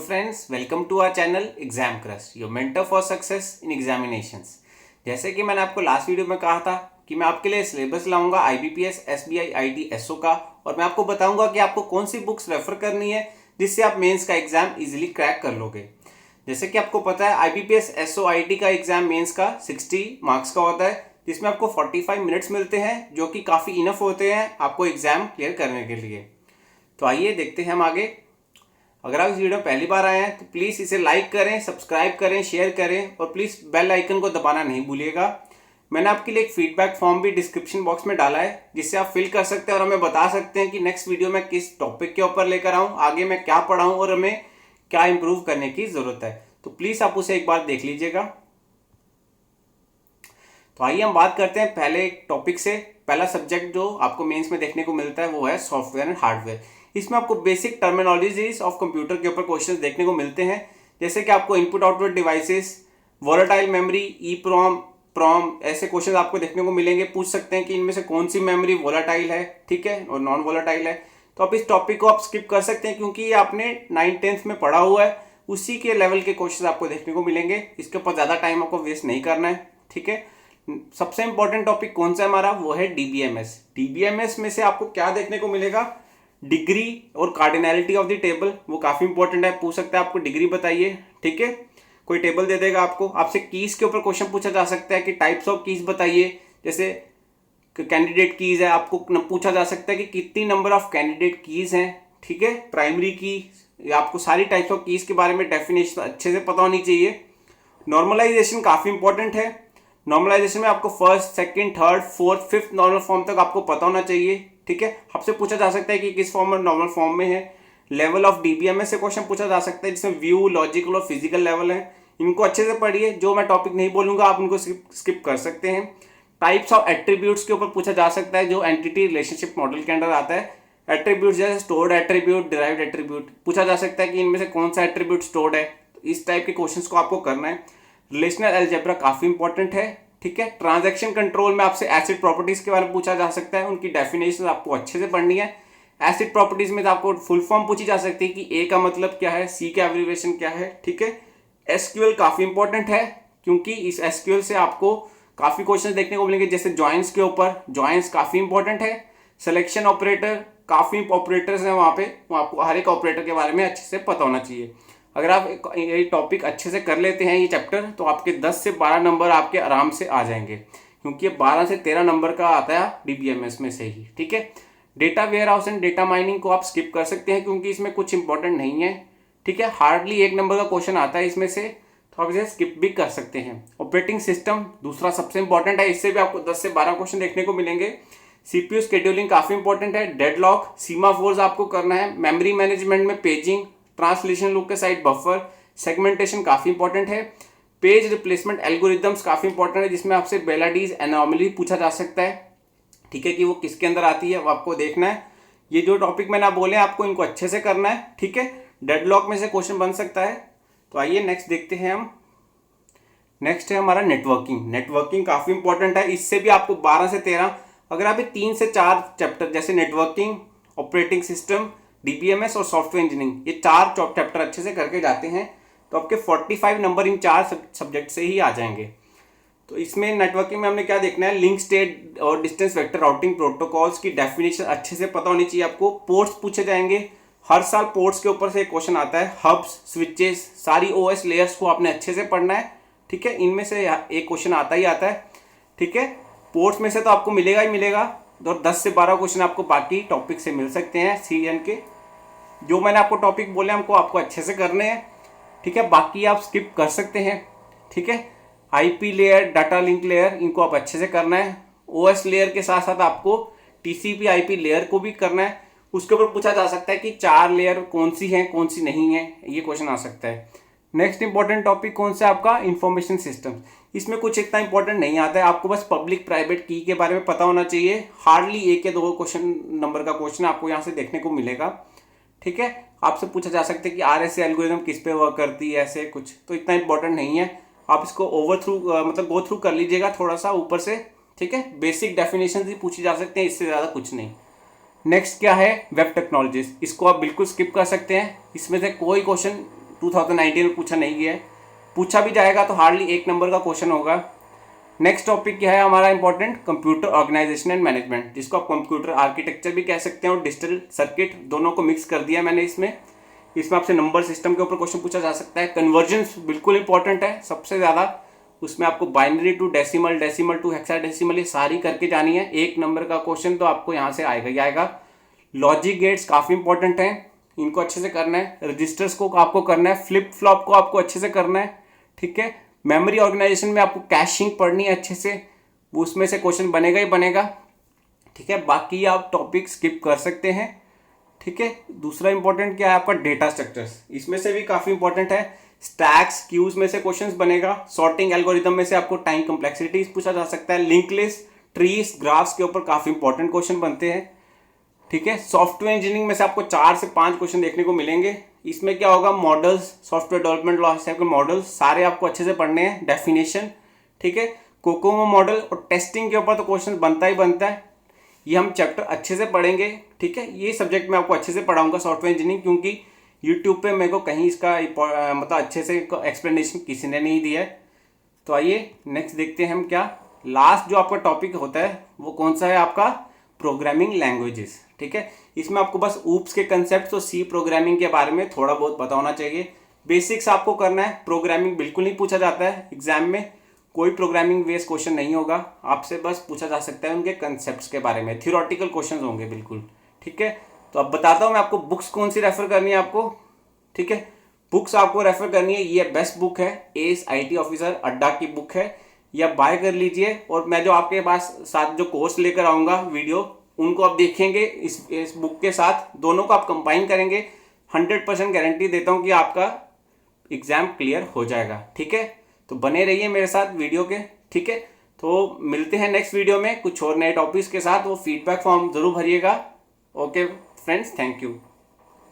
Friends, welcome to our channel exam crush, your mentor for success in examinations. जैसे कि मैंने आपको last video में कहा था कि मैं आपके लिए सिलेबस लाऊंगा आईबीपीएस, एसबीआई, आईटी, एसओ का, और मैं आपको बताऊंगा कि आपको कौन सी बुक्स रेफर करनी है जिससे आप मेंस का एग्जाम इजीली क्रैक कर लोगे। जैसे कि आपको पता है आईबीपीएस, एसओ, आईटी का एग्जाम मेंस का 60 मार्क्स का होता है, जिसमें आपको 45 मिनट्स मिलते हैं, जो कि काफ़ी इनफ होते हैं आपको एग्जाम क्लियर करने के लिए। तो आइए देखते हैं हम आगे। अगर आप इस वीडियो में पहली बार आए हैं तो प्लीज़ इसे लाइक करें, सब्सक्राइब करें, शेयर करें और प्लीज़ बेल आइकन को दबाना नहीं भूलिएगा। मैंने आपके लिए एक फीडबैक फॉर्म भी डिस्क्रिप्शन बॉक्स में डाला है, जिससे आप फिल कर सकते हैं और हमें बता सकते हैं कि नेक्स्ट वीडियो में किस टॉपिक के ऊपर लेकर आऊँ, आगे मैं क्या पढ़ाऊँ और हमें क्या इंप्रूव करने की ज़रूरत है। तो प्लीज़ आप उसे एक बार देख लीजिएगा। तो आइए हम बात करते हैं पहले एक टॉपिक से। पहला सब्जेक्ट जो आपको मेंस में देखने को मिलता है वो है सॉफ्टवेयर एंड हार्डवेयर। इसमें आपको बेसिक टर्मिनोलॉजीज ऑफ कंप्यूटर के ऊपर क्वेश्चंस देखने को मिलते हैं, जैसे कि आपको input output devices, volatile memory, EPROM, ऐसे क्वेश्चन आपको देखने को मिलेंगे। पूछ सकते हैं कि इनमें से कौन सी मेमोरी वोलेटाइल है, ठीक है, और नॉन वोलेटाइल है। तो आप इस टॉपिक को आप स्किप कर सकते हैं, क्योंकि ये आपने 9th-10th में पढ़ा हुआ है, उसी के लेवल के क्वेश्चन आपको देखने को मिलेंगे। इसके ऊपर ज़्यादा टाइम आपको वेस्ट नहीं करना है, ठीक है। सबसे इंपॉर्टेंट टॉपिक कौन सा हमारा, वो है डीबीएमएस। डीबीएमएस में से आपको क्या देखने को मिलेगा, डिग्री और कार्डिनैलिटी ऑफ द टेबल, वो काफी इंपॉर्टेंट है। पूछ सकता है आपको डिग्री बताइए, ठीक है, कोई टेबल दे देगा आपको। आपसे कीज के ऊपर क्वेश्चन पूछा जा सकता है कि टाइप्स ऑफ कीज बताइए, जैसे कैंडिडेट कीज है, आपको पूछा जा सकता है कि कितनी नंबर ऑफ कैंडिडेट कीज हैं, ठीक है, प्राइमरी की। आपको सारी टाइप्स ऑफ कीज के बारे में डेफिनेशन अच्छे से पता होनी चाहिए। नॉर्मलाइजेशन काफी इंपॉर्टेंट है। नॉर्मलाइजेशन में आपको first, second, third, fourth, fifth normal form तक आपको पता होना चाहिए, ठीक है। आपसे पूछा जा सकता है कि किस फॉर्म में नॉर्मल फॉर्म में है। लेवल ऑफ डीबीएमएस से क्वेश्चन पूछा जा सकता है, जिसमें व्यू, लॉजिकल और फिजिकल लेवल है। इनको अच्छे से पढ़िए। जो मैं टॉपिक नहीं बोलूंगा आप उनको स्किप कर सकते हैं। टाइप्स ऑफ एट्रीब्यूट्स के ऊपर पूछा जा सकता है, जो एंटिटी रिलेशनशिप मॉडल के अंडर आता है। एट्रीब्यूट्स जैसे स्टोर्ड एट्रीब्यूट, डिराइव्ड एट्रीब्यूट, पूछा जा सकता है कि इनमें से कौन सा एट्रीब्यूट स्टोर्ड है। इस टाइप के क्वेश्चंस को आपको करना है। रिलेशनल अलजेब्रा काफी इंपॉर्टेंट है, ठीक है। ट्रांजैक्शन कंट्रोल में आपसे एसिड प्रॉपर्टीज के बारे में पूछा जा सकता है, उनकी डेफिनेशन आपको अच्छे से पढ़नी है। एसिड प्रॉपर्टीज में तो आपको फुल फॉर्म पूछी जा सकती है कि ए का मतलब क्या है, सी का एब्रिविएशन क्या है, ठीक है। एसक्यूएल काफी इंपॉर्टेंट है, क्योंकि इस एसक्यूएल से आपको काफी क्वेश्चन देखने को मिलेंगे, जैसे जॉइंट्स के ऊपर। जॉइंट्स काफी इंपॉर्टेंट है। सिलेक्शन ऑपरेटर, काफी ऑपरेटर्स हैं वहां पे, आपको हर एक ऑपरेटर के बारे में अच्छे से पता होना चाहिए। अगर आप ये टॉपिक अच्छे से कर लेते हैं, ये चैप्टर, तो आपके 10 से 12 नंबर आपके आराम से आ जाएंगे, क्योंकि ये 12 से 13 नंबर का आता है डीबीएमएस में से ही, ठीक है। Data warehouse and data mining को आप स्किप कर सकते हैं, क्योंकि इसमें कुछ इंपॉर्टेंट नहीं है, ठीक है। हार्डली 1 नंबर का क्वेश्चन आता है इसमें से, तो आप इसे स्किप भी कर सकते हैं। ऑपरेटिंग सिस्टम दूसरा सबसे इंपॉर्टेंट है, इससे भी आपको 10 से 12 क्वेश्चन देखने को मिलेंगे। सीपीयू शेड्यूलिंग काफी इंपॉर्टेंट है। डेडलॉक, सीमाफोर्स आपको करना है। मेमोरी मैनेजमेंट में पेजिंग, ट्रांसलेशन लूप के साइड बफर, सेगमेंटेशन काफी इंपॉर्टेंट है। पेज रिप्लेसमेंट एल्गोरिथम्स काफी इंपॉर्टेंट है, जिसमें आपसे बेलाडीज एनॉमली पूछा जा सकता है, ठीक है, कि वो किसके अंदर आती है, वो आपको देखना है। ये जो टॉपिक मैंने आप बोले आपको इनको अच्छे से करना है, ठीक है। डेडलॉक में से क्वेश्चन बन सकता है। तो आइए नेक्स्ट देखते हैं हम। नेक्स्ट है हमारा नेटवर्किंग। नेटवर्किंग काफी इंपॉर्टेंट है, इससे भी आपको 12 से 13, अगर आप 3 से 4 चैप्टर जैसे नेटवर्किंग, ऑपरेटिंग सिस्टम, डीबीएमएस और सॉफ्टवेयर इंजीनियरिंग, ये 4 चैप्टर अच्छे से करके जाते हैं, तो आपके 45 नंबर इन 4 सब्जेक्ट से ही आ जाएंगे। तो इसमें नेटवर्किंग में हमने क्या देखना है, लिंक स्टेट और डिस्टेंस वेक्टर राउटिंग प्रोटोकॉल्स की डेफिनेशन अच्छे से पता होनी चाहिए आपको। पोर्ट्स पूछे जाएंगे, हर साल पोर्ट्स के ऊपर से एक क्वेश्चन आता है। हब्स, स्विचेस, सारी ओएस लेयर्स को आपने अच्छे से पढ़ना है, ठीक है। इनमें से एक क्वेश्चन आता ही आता है, ठीक है। पोर्ट्स में से तो आपको मिलेगा ही मिलेगा, और 10 से 12 क्वेश्चन आपको बाकी टॉपिक से मिल सकते हैं सीएन के। जो मैंने आपको टॉपिक बोले हमको आपको अच्छे से करने हैं, ठीक है। बाकी आप स्किप कर सकते हैं, ठीक है। IP layer, data link layer, इनको आप अच्छे से करना है। ओएस लेयर के साथ साथ आपको टीसीपी आईपी लेयर को भी करना है। उसके ऊपर पूछा जा सकता है कि 4 लेयर कौन सी है, कौन सी नहीं है, ये क्वेश्चन आ सकता है। नेक्स्ट इंपॉर्टेंट टॉपिक कौन सा है आपका, इंफॉर्मेशन सिस्टम। इसमें कुछ इतना इंपॉर्टेंट नहीं आता है, आपको बस पब्लिक प्राइवेट की के बारे में पता होना चाहिए। हार्डली 1 या 2 क्वेश्चन नंबर का क्वेश्चन आपको यहाँ से देखने को मिलेगा, ठीक है। आपसे पूछा जा सकता है कि आरएसए एल्गोरिथम किस पे वर्क करती है, ऐसे कुछ, तो इतना इंपॉर्टेंट नहीं है। आप इसको मतलब गो थ्रू कर लीजिएगा थोड़ा सा ऊपर से, ठीक है। बेसिक डेफिनेशन भी पूछी जा सकते हैं, इससे ज़्यादा कुछ नहीं। नेक्स्ट क्या है, वेब टेक्नोलॉजीज। इसको आप बिल्कुल स्किप कर सकते हैं, इसमें से कोई क्वेश्चन 2019 में पूछा नहीं गया है, पूछा भी जाएगा तो हार्डली 1 नंबर का क्वेश्चन होगा। नेक्स्ट टॉपिक क्या है हमारा important, computer organisation and management, जिसको आप कंप्यूटर आर्किटेक्चर भी कह सकते हैं और डिजिटल सर्किट, दोनों को मिक्स कर दिया मैंने इसमें आपसे नंबर सिस्टम के ऊपर क्वेश्चन पूछा जा सकता है। कन्वर्जन्स बिल्कुल इंपॉर्टेंट है सबसे ज़्यादा, उसमें आपको binary to decimal, decimal to hexadecimal, ये सारी करके जानी है। 1 नंबर का क्वेश्चन तो आपको यहाँ से आएगा ही आएगा। लॉजिक गेट्स काफ़ी इंपॉर्टेंट हैं, इनको अच्छे से करना है। रजिस्टर्स को आपको करना है, फ्लिप फ्लॉप को आपको अच्छे से करना है, ठीक है। मेमोरी ऑर्गेनाइजेशन में आपको कैशिंग पढ़नी है अच्छे से, वो उसमें से क्वेश्चन बनेगा ही बनेगा, ठीक है। बाकी आप टॉपिक स्किप कर सकते हैं, ठीक है। दूसरा इंपॉर्टेंट क्या है आपका, डेटा स्ट्रक्चर्स, इसमें से भी काफ़ी इंपॉर्टेंट है। स्टैक्स क्यूज में से क्वेश्चंस बनेगा। सॉर्टिंग एल्गोरिथम में से आपको टाइम कम्प्लेक्सिटीज पूछा जा सकता है। लिंक लिस्ट, ट्रीज, ग्राफ्स के ऊपर काफ़ी इंपॉर्टेंट क्वेश्चन बनते हैं, ठीक है। सॉफ्टवेयर इंजीनियरिंग में से आपको 4 से 5 क्वेश्चन देखने को मिलेंगे। इसमें क्या होगा, models, software development life cycle models सारे आपको अच्छे से पढ़ने हैं, डेफिनेशन, ठीक है। कोकोमो मॉडल और टेस्टिंग के ऊपर तो क्वेश्चन बनता ही बनता है, ये हम चैप्टर अच्छे से पढ़ेंगे, ठीक है। ये सब्जेक्ट मैं आपको अच्छे से पढ़ाऊंगा सॉफ्टवेयर इंजीनियरिंग, क्योंकि यूट्यूब पे मेरे को कहीं इसका मतलब अच्छे से एक्सप्लेनेशन किसी ने नहीं दिया है। तो आइए नेक्स्ट देखते हैं हम क्या, लास्ट जो आपका टॉपिक होता है वो कौन सा है आपका, प्रोग्रामिंग लैंग्वेजेस, ठीक है। इसमें आपको बस ऊप्स के कंसेप्ट और सी प्रोग्रामिंग के बारे में थोड़ा बहुत पता होना चाहिए। बेसिक्स आपको करना है, प्रोग्रामिंग बिल्कुल नहीं पूछा जाता है एग्जाम में, कोई प्रोग्रामिंग बेस्ड क्वेश्चन नहीं होगा आपसे, बस पूछा जा सकता है उनके कंसेप्ट्स के बारे में, थियोरेटिकल क्वेश्चंस होंगे बिल्कुल, ठीक है। तो अब बताता हूँ मैं आपको बुक्स कौन सी रेफर करनी है आपको, ठीक है। बुक्स आपको रेफर करनी है, ये बेस्ट बुक है, एस IT ऑफिसर अड्डा की बुक है, या बाय कर लीजिए। और मैं जो आपके पास साथ जो कोर्स लेकर आऊँगा वीडियो, उनको आप देखेंगे इस बुक के साथ, दोनों को आप कंबाइन करेंगे, 100% गारंटी देता हूँ कि आपका एग्जाम क्लियर हो जाएगा, ठीक है। तो बने रहिए मेरे साथ वीडियो के, ठीक है। तो मिलते हैं नेक्स्ट वीडियो में कुछ और नए टॉपिक्स के साथ, वो फीडबैक फॉर्म जरूर भरिएगा। Okay friends, thank you.